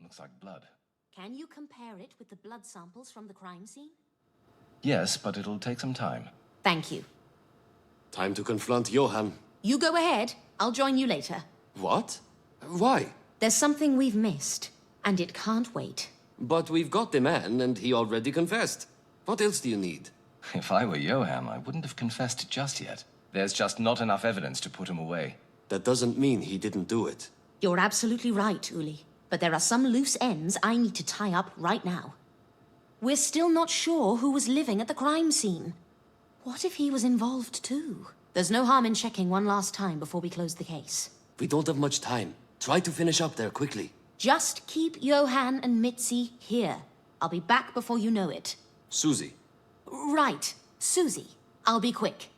Looks like blood. Can you compare it with the blood samples from the crime scene? Yes, but it'll take some time. Thank you. Time to confront Johan. You go ahead. I'll join you later. What? Why? There's something we've missed, and it can't wait. But we've got the man, and he already confessed. What else do you need? If I were Johan, I wouldn't have confessed just yet. There's just not enough evidence to put him away. That doesn't mean he didn't do it. You're absolutely right, Uli. But there are some loose ends I need to tie up right now. We're still not sure who was living at the crime scene. What if he was involved too? There's no harm in checking one last time before we close the case. We don't have much time. Try to finish up there quickly. Just keep Johan and Mitzi here. I'll be back before you know it. Susie. Right, Susie. I'll be quick.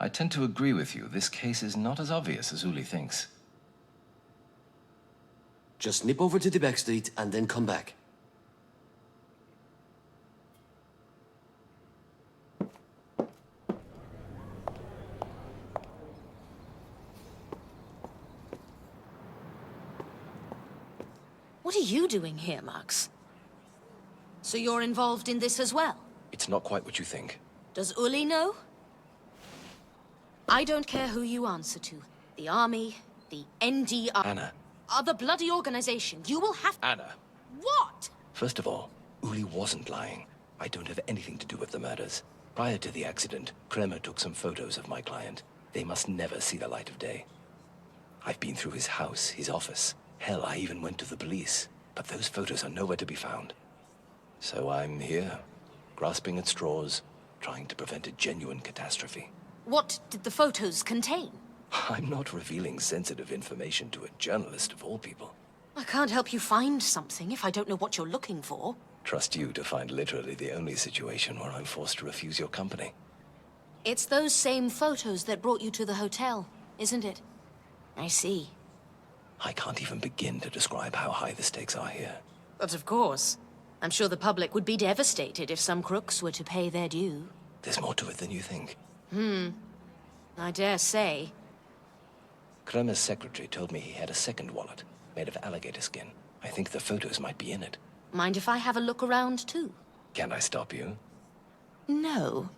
I tend to agree with you. This case is not as obvious as Uli thinks. Just nip over to the back street and then come back. What are you doing here, Max? So you're involved in this as well? It's not quite what you think. Does Uli know? I don't care who you answer to. The army, the NDR... Anna. The bloody organization. You will have... Anna. What? First of all, Uli wasn't lying. I don't have anything to do with the murders. Prior to the accident, Kremer took some photos of my client. They must never see the light of day. I've been through his house, his office. Hell, I even went to the police. But those photos are nowhere to be found. So I'm here, grasping at straws, trying to prevent a genuine catastrophe. What did the photos contain? I'm not revealing sensitive information to a journalist of all people. I can't help you find something if I don't know what you're looking for. Trust you to find literally the only situation where I'm forced to refuse your company. It's those same photos that brought you to the hotel, isn't it? I see. I can't even begin to describe how high the stakes are here. But of course. I'm sure the public would be devastated if some crooks were to pay their due. There's more to it than you think. I dare say. Kremer's secretary told me he had a second wallet, made of alligator skin. I think the photos might be in it. Mind if I have a look around too? Can I stop you? No.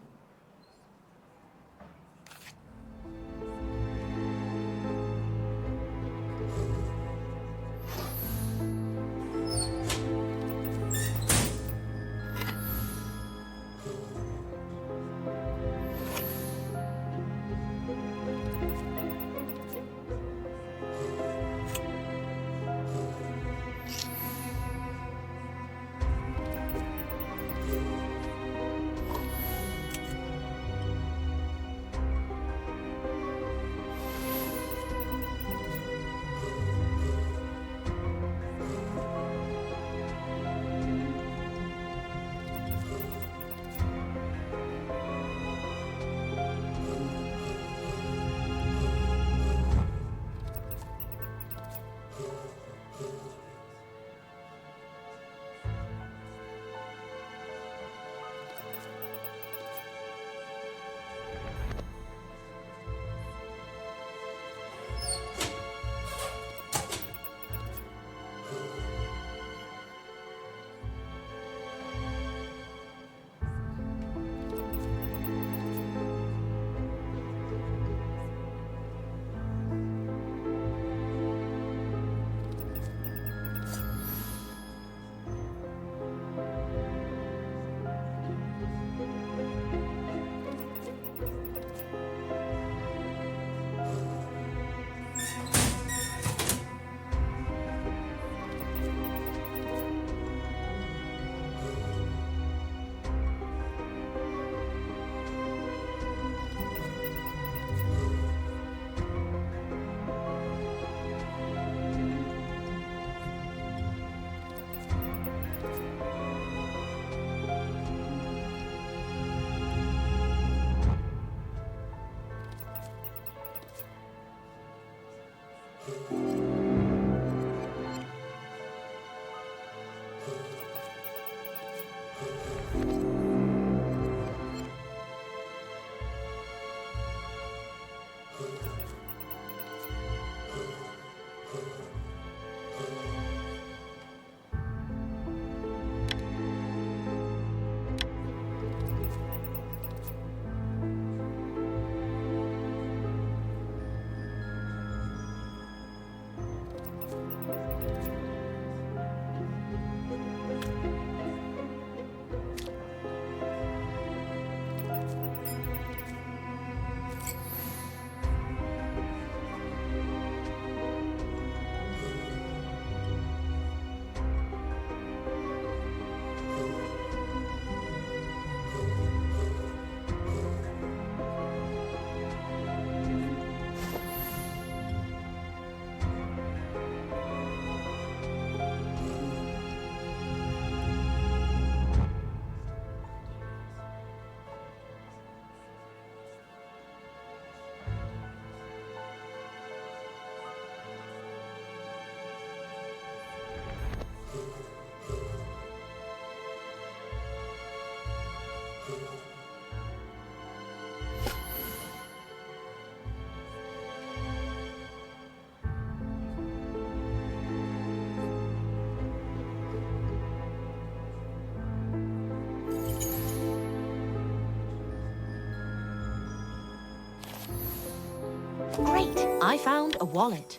Great! I found a wallet.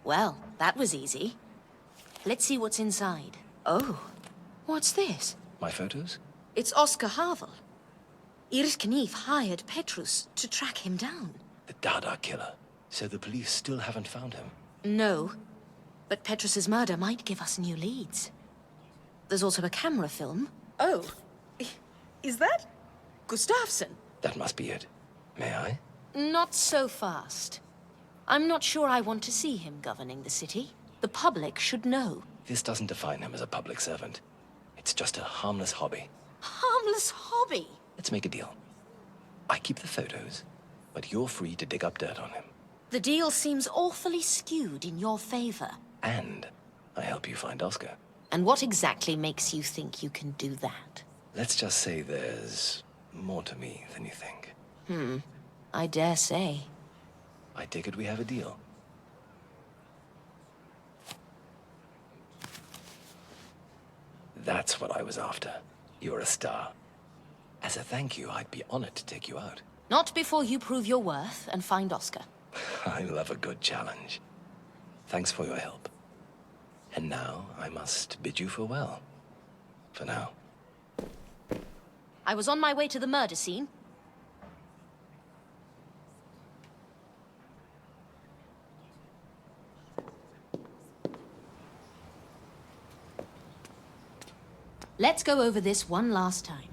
Well, that was easy. Let's see what's inside. Oh, what's this? My photos? It's Oscar Havel. Iris Knief hired Petrus to track him down. The Dada killer. So the police still haven't found him. No, but Petrus's murder might give us new leads. There's also a camera film. Oh, is that Gustafsson? That must be it. May I? Not so fast. I'm not sure I want to see him governing the city. The public should know. This doesn't define him as a public servant. It's just a harmless hobby. Harmless hobby? Let's make a deal. I keep the photos, but you're free to dig up dirt on him. The deal seems awfully skewed in your favor. And I help you find Oscar. And what exactly makes you think you can do that? Let's just say there's more to me than you think. I dare say. I take it we have a deal. That's what I was after. You're a star. As a thank you, I'd be honored to take you out. Not before you prove your worth and find Oscar. I love a good challenge. Thanks for your help. And now I must bid you farewell. For now. I was on my way to the murder scene. Let's go over this one last time.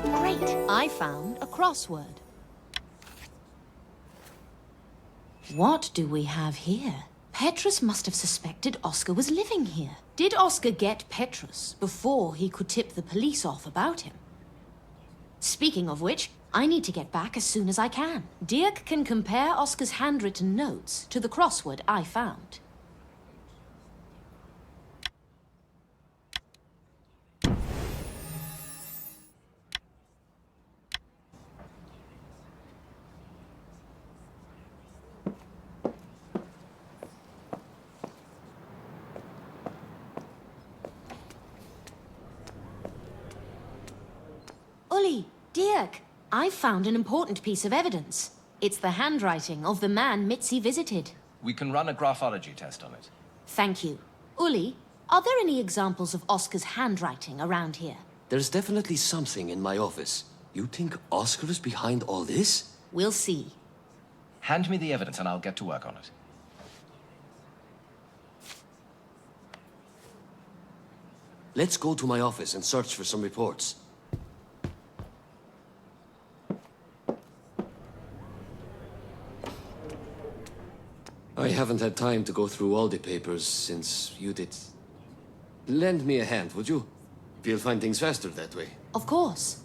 Great! I found a crossword. What do we have here? Petrus must have suspected Oscar was living here. Did Oscar get Petrus before he could tip the police off about him? Speaking of which, I need to get back as soon as I can. Dirk can compare Oscar's handwritten notes to the crossword I found. Uli, Dirk, I've found an important piece of evidence. It's the handwriting of the man Mitzi visited. We can run a graphology test on it. Thank you. Uli, are there any examples of Oscar's handwriting around here? There's definitely something in my office. You think Oscar is behind all this? We'll see. Hand me the evidence and I'll get to work on it. Let's go to my office and search for some reports. I haven't had time to go through all the papers since you did. Lend me a hand, would you? You'll find things faster that way. Of course.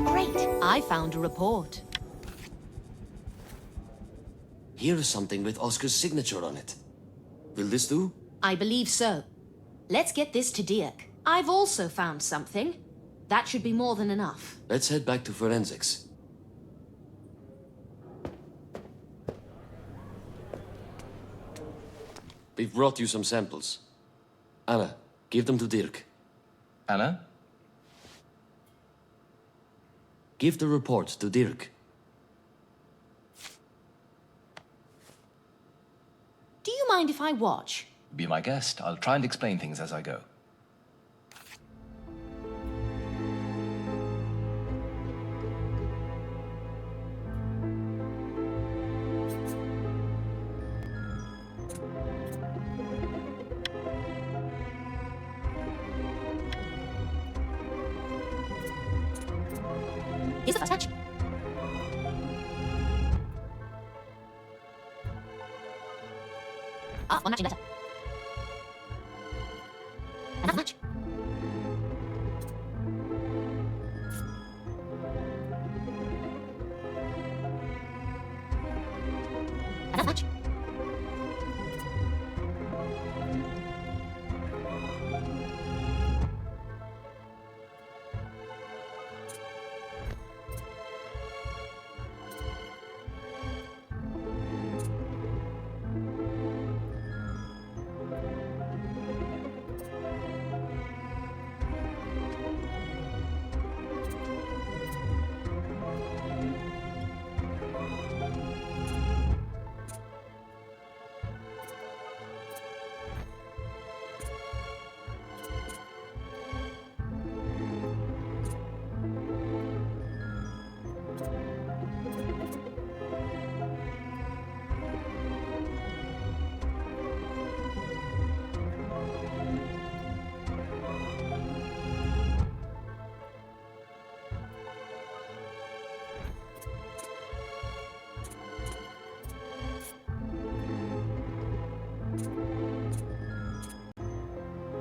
Great. I found a report. Here is something with Oscar's signature on it. Will this do? I believe so. Let's get this to Dirk. I've also found something. That should be more than enough. Let's head back to forensics. We've brought you some samples. Anna, give them to Dirk. Anna? Give the report to Dirk. Do you mind if I watch? Be my guest. I'll try and explain things as I go. Here's the first match. Ah, one matching letter. Another match. Another match.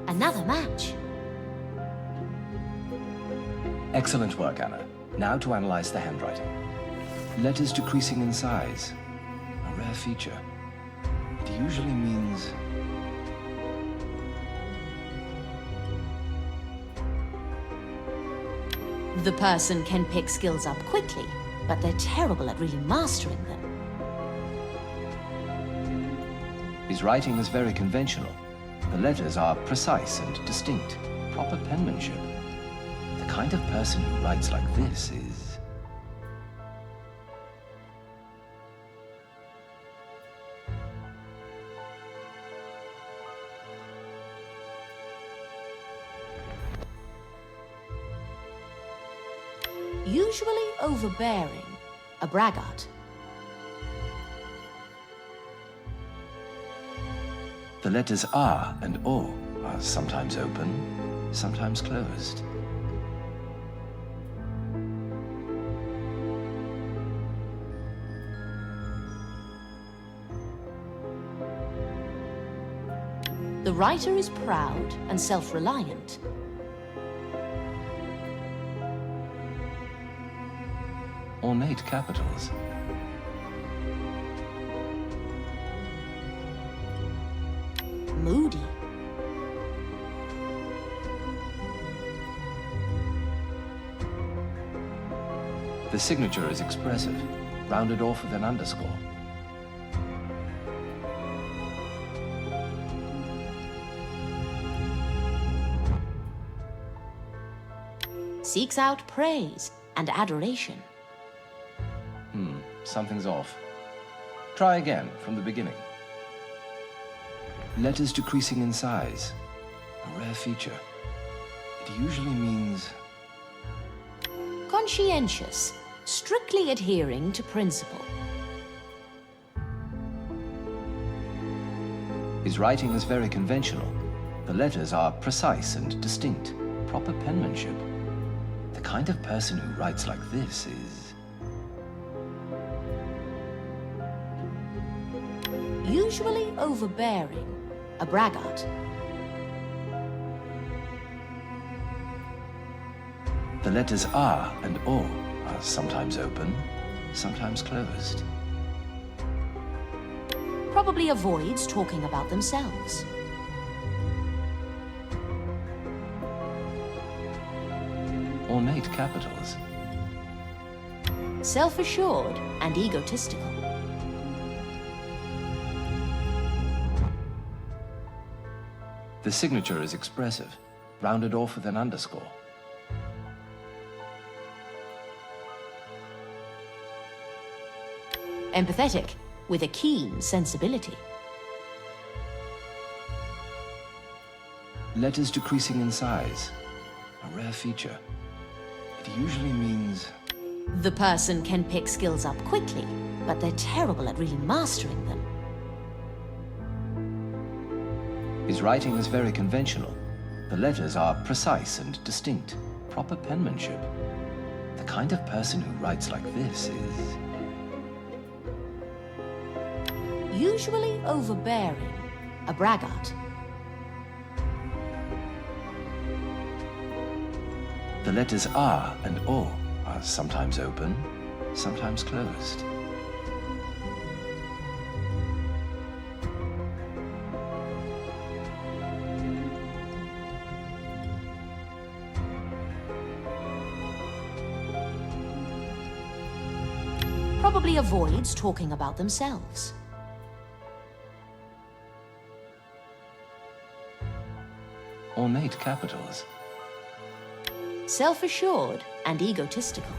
Another match. Excellent work, Anna. Now to analyze the handwriting. Letters decreasing in size. A rare feature. It usually means... The person can pick skills up quickly, but they're terrible at really mastering them. His writing is very conventional. The letters are precise and distinct. Proper penmanship. The kind of person who writes like this is... Usually overbearing, a braggart. The letters R and O are sometimes open, sometimes closed. The writer is proud and self-reliant. Ornate capitals. Moody. The signature is expressive, rounded off with an underscore. Seeks out praise and adoration. Something's off. Try again, from the beginning. Letters decreasing in size. A rare feature. It usually means... Conscientious, strictly adhering to principle. His writing is very conventional. The letters are precise and distinct. Proper penmanship. The kind of person who writes like this is... Usually overbearing, a braggart. The letters R and O are sometimes open, sometimes closed. Probably avoids talking about themselves. Ornate capitals. Self-assured and egotistical. The signature is expressive, rounded off with an underscore. Empathetic, with a keen sensibility. Letters decreasing in size, a rare feature. It usually means The person can pick skills up quickly, but they're terrible at really mastering them. his writing is very conventional. The letters are precise and distinct, proper penmanship. The kind of person who writes like this is Usually overbearing, a braggart. The letters R and O are sometimes open, sometimes closed. Probably avoids talking about themselves. Ornate capitals. Self-assured and egotistical.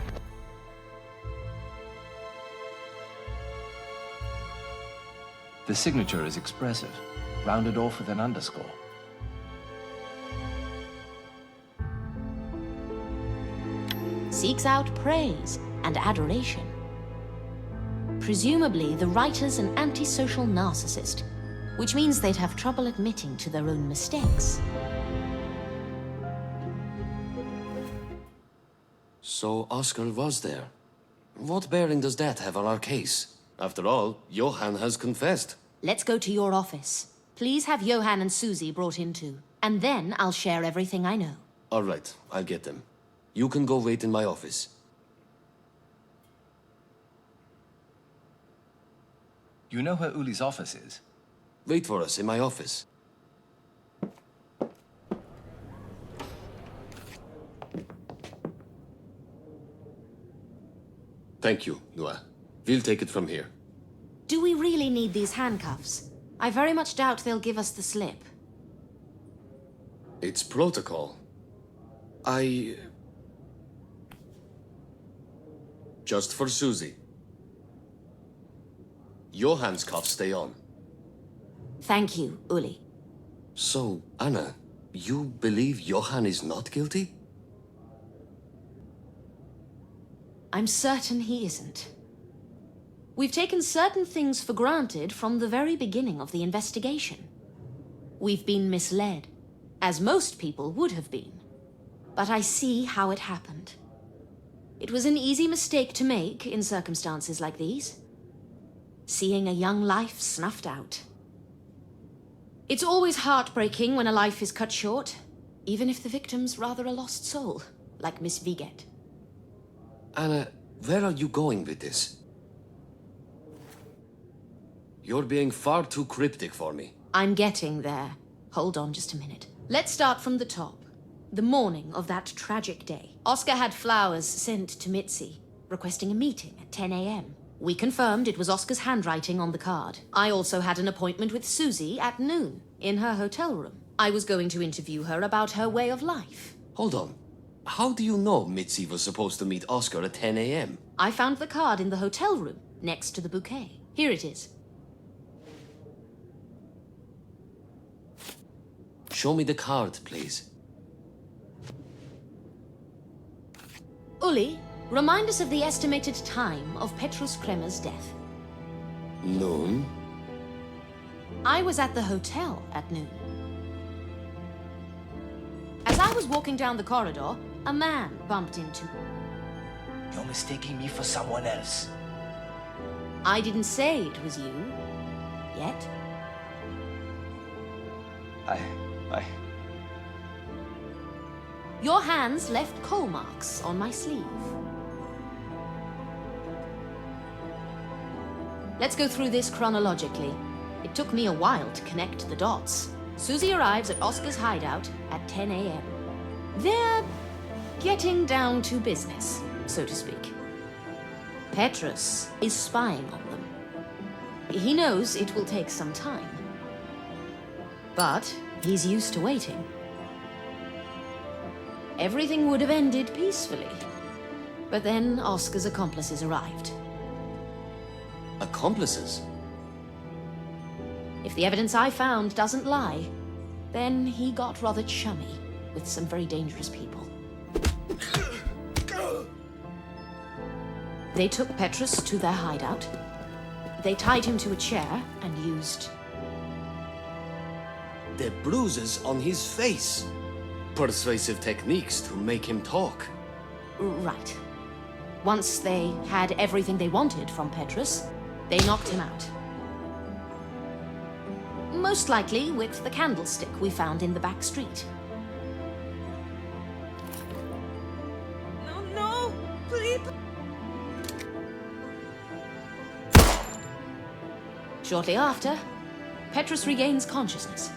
The signature is expressive, rounded off with an underscore. Seeks out praise and adoration. Presumably, the writer's an antisocial narcissist, which means they'd have trouble admitting to their own mistakes. So Oscar was there. What bearing does that have on our case? After all, Johann has confessed. Let's go to your office. Please have Johann and Susie brought in too. And then I'll share everything I know. All right, I'll get them. You can go wait in my office. You know where Uli's office is? Wait for us in my office. Thank you, Noah. We'll take it from here. Do we really need these handcuffs? I very much doubt they'll give us the slip. It's protocol. Just for Susie. Johann's cuffs stay on. Thank you, Uli. So, Anna, you believe Johann is not guilty? I'm certain he isn't. We've taken certain things for granted from the very beginning of the investigation. We've been misled, as most people would have been. But I see how it happened. It was an easy mistake to make in circumstances like these. Seeing a young life snuffed out. It's always heartbreaking when a life is cut short, even if the victim's rather a lost soul, like Miss Viget. Anna, where are you going with this? You're being far too cryptic for me. I'm getting there. Hold on just a minute. Let's start from the top. The morning of that tragic day. Oscar had flowers sent to Mitzi, requesting a meeting at 10 a.m. We confirmed it was Oscar's handwriting on the card. I also had an appointment with Susie at noon, in her hotel room. I was going to interview her about her way of life. Hold on. How do you know Mitzi was supposed to meet Oscar at 10 a.m.? I found the card in the hotel room, next to the bouquet. Here it is. Show me the card, please. Uli, remind us of the estimated time of Petrus Kremer's death. Noon? I was at the hotel at noon. As I was walking down the corridor, a man bumped into me. You're mistaking me for someone else. I didn't say it was you. Yet. Your hands left coal marks on my sleeve. Let's go through this chronologically. It took me a while to connect the dots. Susie arrives at Oscar's hideout at 10 a.m. They're getting down to business, so to speak. Petrus is spying on them. He knows it will take some time. But he's used to waiting. Everything would have ended peacefully. But then Oscar's accomplices arrived. Accomplices? If the evidence I found doesn't lie, then he got rather chummy with some very dangerous people. They took Petrus to their hideout. They tied him to a chair and used... The bruises on his face. Persuasive techniques to make him talk. Right. Once they had everything they wanted from Petrus, they knocked him out. Most likely with the candlestick we found in the back street. No, please. Shortly after, Petrus regains consciousness.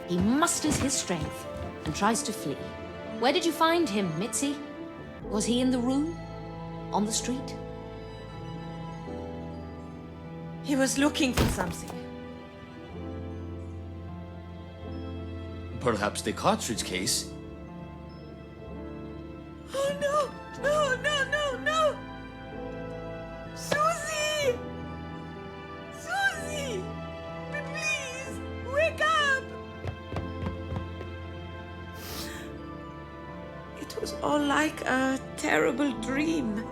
He musters his strength and tries to flee. Where did you find him, Mitzi? Was he in the room? On the street? He was looking for something. Perhaps the cartridge case? Oh no! No, no, no, no! Susie! Susie! Please, wake up! It was all like a terrible dream.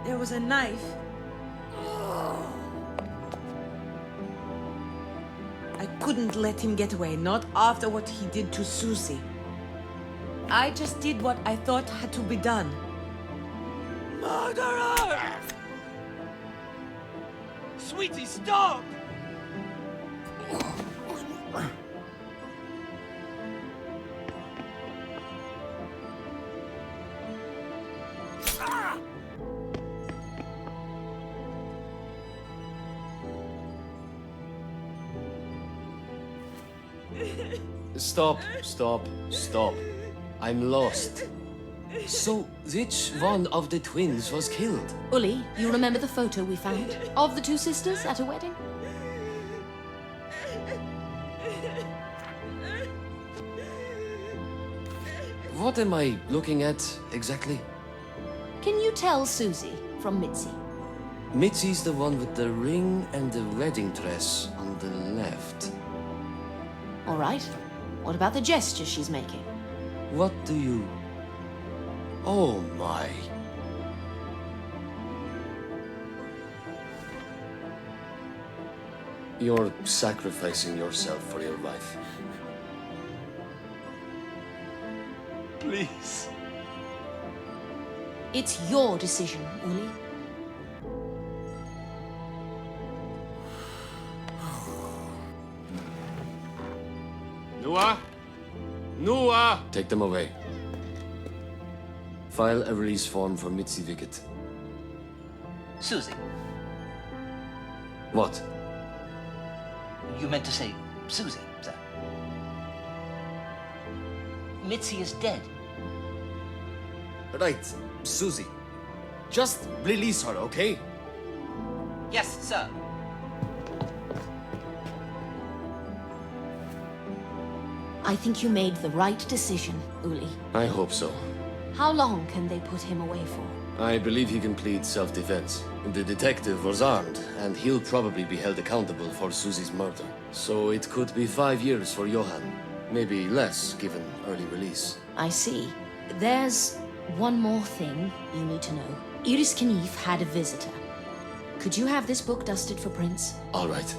There was a knife. I couldn't let him get away, not after what he did to Susie. I just did what I thought had to be done. Murderer! Sweetie, stop! Stop, stop, stop. I'm lost. So, which one of the twins was killed? Uli, you remember the photo we found of the two sisters at a wedding? What am I looking at exactly? Can you tell Susie from Mitzi? Mitzi's the one with the ring and the wedding dress on the left. All right. What about the gesture she's making? What do you... Oh my... You're sacrificing yourself for your wife. Please. It's your decision, Uli. Noah? Noah! Take them away. File a release form for Mitzi Wickett. Susie, What? you meant to say Susie, sir. Mitzi is dead. Right, Susie. Just release her, okay? Yes, sir. I think you made the right decision, Uli. I hope so. How long can they put him away for? I believe he can plead self-defense. The detective was armed, and he'll probably be held accountable for Susie's murder. So it could be 5 years for Johan. Maybe less, given early release. I see. There's one more thing you need to know. Iris Knief had a visitor. Could you have this book dusted for prints? All right.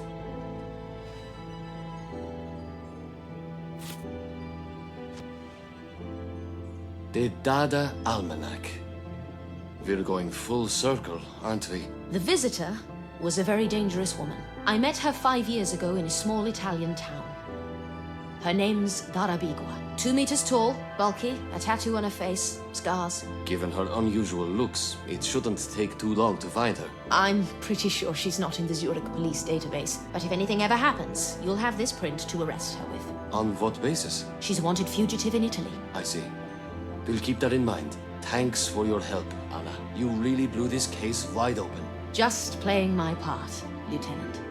The Dada Almanac. We're going full circle, aren't we? The visitor was a very dangerous woman. I met her 5 years ago in a small Italian town. Her name's Darabigua. 2 meters tall, bulky, a tattoo on her face, scars. Given her unusual looks, it shouldn't take too long to find her. I'm pretty sure she's not in the Zurich police database. But if anything ever happens, you'll have this print to arrest her with. On what basis? She's a wanted fugitive in Italy. I see. We'll keep that in mind. Thanks for your help, Anna. You really blew this case wide open. Just playing my part, Lieutenant.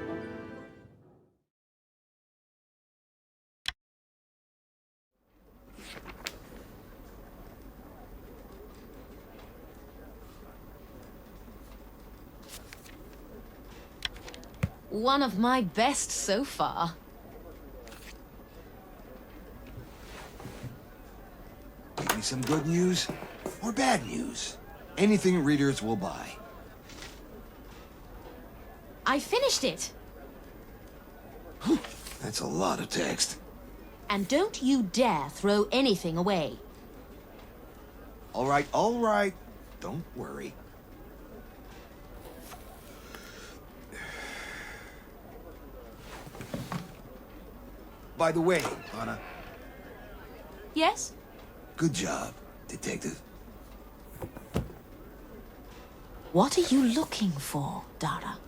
One of my best so far. Give me some good news or bad news. Anything readers will buy. I finished it. That's a lot of text. And don't you dare throw anything away. All right, all right. Don't worry. By the way, Anna, Yes? good job, Detective. What are you looking for, Dara?